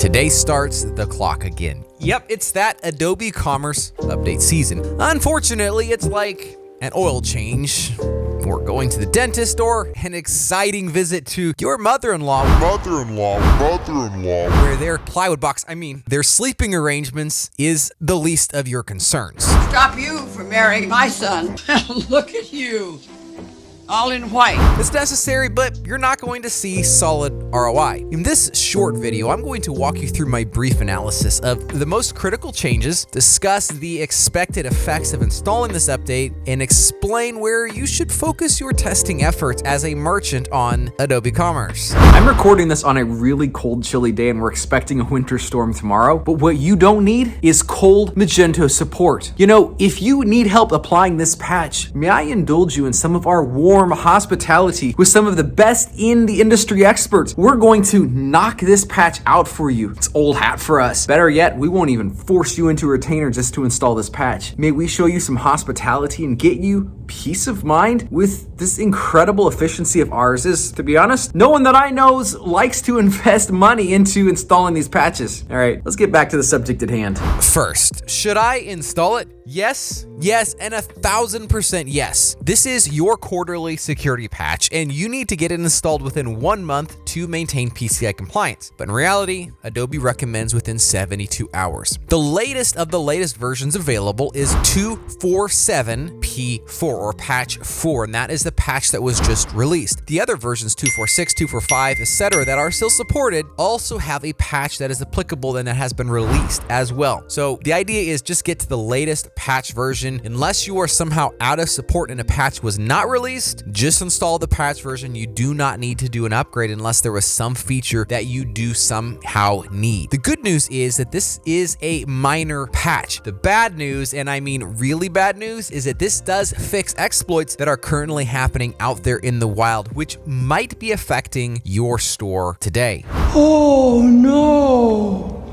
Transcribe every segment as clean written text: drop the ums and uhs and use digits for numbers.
Today starts the clock again. Yep, it's that Adobe Commerce update season. Unfortunately, it's like an oil change, or going to the dentist, or an exciting visit to your mother-in-law, where their plywood box, their sleeping arrangements is the least of your concerns. Stop you from marrying my son. Look at you. All in white. It's necessary, but you're not going to see solid ROI. In this short video, I'm going to walk you through my brief analysis of the most critical changes, discuss the expected effects of installing this update, and explain where you should focus your testing efforts as a merchant on Adobe Commerce. I'm recording this on a really cold, chilly day, and we're expecting a winter storm tomorrow, but what you don't need is cold Magento support. You know, if you need help applying this patch, may I indulge you in some of our warm hospitality with some of the best in the industry experts. We're going to knock this patch out for you. It's old hat for us. Better yet, we won't even force you into a retainer just to install this patch. May we show you some hospitality and get you peace of mind with this incredible efficiency of ours. Is, to be honest, no one that I know likes to invest money into installing these patches. All right, let's get back to the subject at hand. First, should I install it? Yes, and 1,000% yes. This is your quarterly security patch, and you need to get it installed within 1 month to maintain PCI compliance. But in reality, Adobe recommends within 72 hours. The latest of the latest versions available is 247P4 or patch 4, and that is the patch that was just released. The other versions, 246, 245, etc., that are still supported also have a patch that is applicable and that has been released as well. So the idea is just get to the latest patch version. Unless you are somehow out of support and a patch was not released, just install the patch version. You do not need to do an upgrade unless there was some feature that you do somehow need. The good news is that this is a minor patch. The bad news, and I mean really bad news, is that this does fix exploits that are currently happening out there in the wild, which might be affecting your store today. Oh no!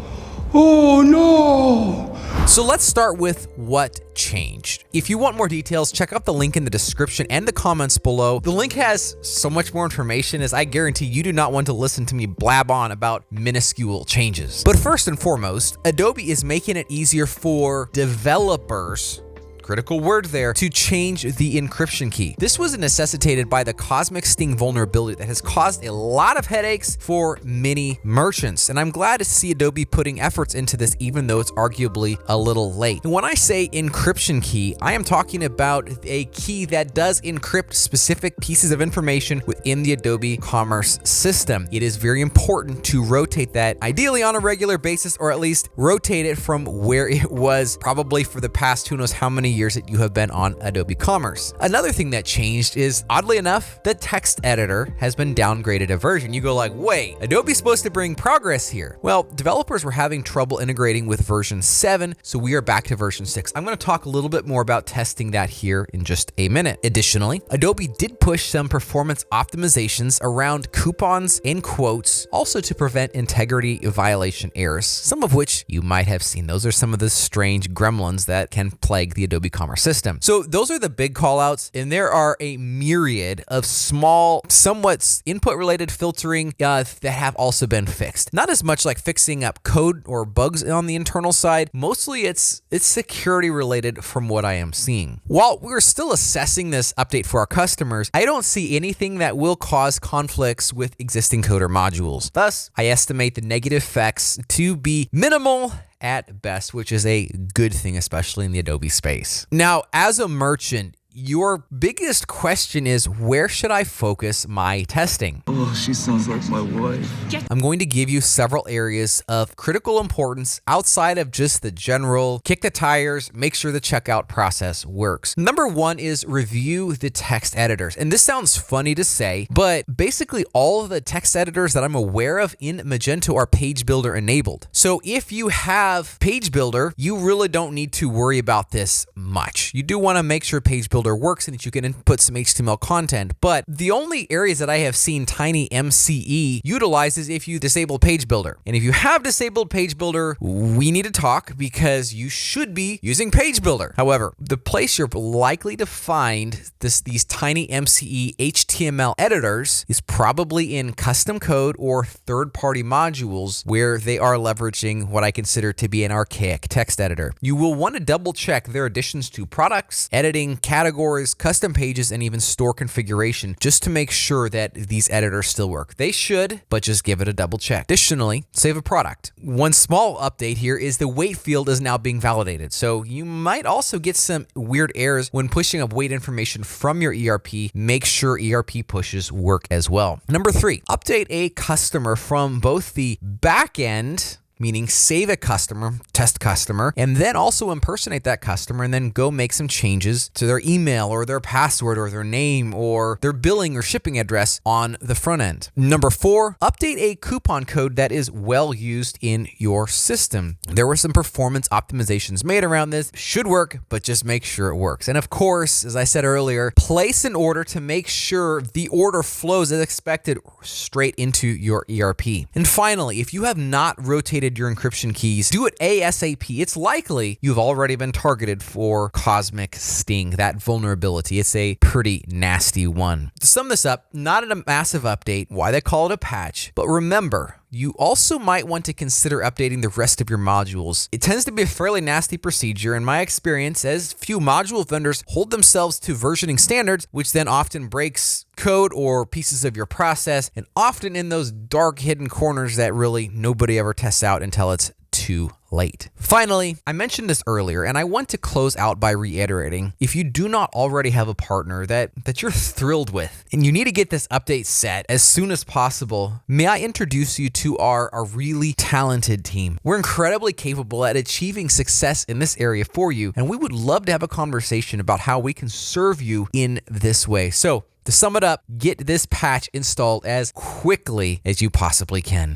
Oh no! So let's start with what changed. If you want more details, check out the link in the description and the comments below. The link has so much more information as I guarantee you do not want to listen to me blab on about minuscule changes. But first and foremost, Adobe is making it easier for developers, critical word there, to change the encryption key. This was necessitated by the Cosmic Sting vulnerability that has caused a lot of headaches for many merchants. And I'm glad to see Adobe putting efforts into this, even though it's arguably a little late. And when I say encryption key, I am talking about a key that does encrypt specific pieces of information within the Adobe Commerce system. It is very important to rotate that, ideally on a regular basis, or at least rotate it from where it was probably for the past who knows how many years that you have been on Adobe Commerce. Another thing that changed is, oddly enough, the text editor has been downgraded a version. You go like, wait, Adobe's supposed to bring progress here. Well, developers were having trouble integrating with version 7, so we are back to version 6. I'm going to talk a little bit more about testing that here in just a minute. Additionally, Adobe did push some performance optimizations around coupons and quotes, also to prevent integrity violation errors, some of which you might have seen. Those are some of the strange gremlins that can plague the Adobe Commerce system. So those are the big call outs, and there are a myriad of small, somewhat input related filtering that have also been fixed. Not as much like fixing up code or bugs on the internal side. Mostly it's security related from what I am seeing. While we're still assessing this update for our customers, I don't see anything that will cause conflicts with existing code or modules. Thus, I estimate the negative effects to be minimal at best, which is a good thing, especially in the Adobe space. Now, as a merchant, your biggest question is, where should I focus my testing? Oh, she sounds like my wife. I'm going to give you several areas of critical importance outside of just the general kick the tires, make sure the checkout process works. Number one is review the text editors. And this sounds funny to say, but basically all of the text editors that I'm aware of in Magento are Page Builder enabled. So if you have Page Builder, you really don't need to worry about this much. You do want to make sure Page Builder builder works and that you can input some HTML content. But the only areas that I have seen Tiny MCE utilize is if you disable page builder. And if you have disabled page builder, we need to talk because you should be using page builder. However, the place you're likely to find these Tiny MCE HTML editors is probably in custom code or third-party modules where they are leveraging what I consider to be an archaic text editor. You will want to double check their additions to products, editing, categories, custom pages, and even store configuration just to make sure that these editors still work. They should, but just give it a double check. Additionally, save a product. One small update here is the weight field is now being validated. So you might also get some weird errors when pushing up weight information from your ERP. Make sure ERP pushes work as well. Number 3, update a customer from both the back end, meaning save a customer, test customer, and then also impersonate that customer and then go make some changes to their email or their password or their name or their billing or shipping address on the front end. Number 4, update a coupon code that is well used in your system. There were some performance optimizations made around this. Should work, but just make sure it works. And of course, as I said earlier, place an order to make sure the order flows as expected straight into your ERP. And finally, if you have not rotated your encryption keys, do it ASAP. It's likely you've already been targeted for Cosmic Sting, that vulnerability. It's a pretty nasty one. To sum this up, not a massive update, why they call it a patch, but remember, you also might want to consider updating the rest of your modules. It tends to be a fairly nasty procedure in my experience, as few module vendors hold themselves to versioning standards, which then often breaks code or pieces of your process, and often in those dark hidden corners that really nobody ever tests out until it's too late. Finally, I mentioned this earlier, and I want to close out by reiterating, if you do not already have a partner that you're thrilled with, and you need to get this update set as soon as possible, may I introduce you to our really talented team. We're incredibly capable at achieving success in this area for you, and we would love to have a conversation about how we can serve you in this way. So, to sum it up, get this patch installed as quickly as you possibly can.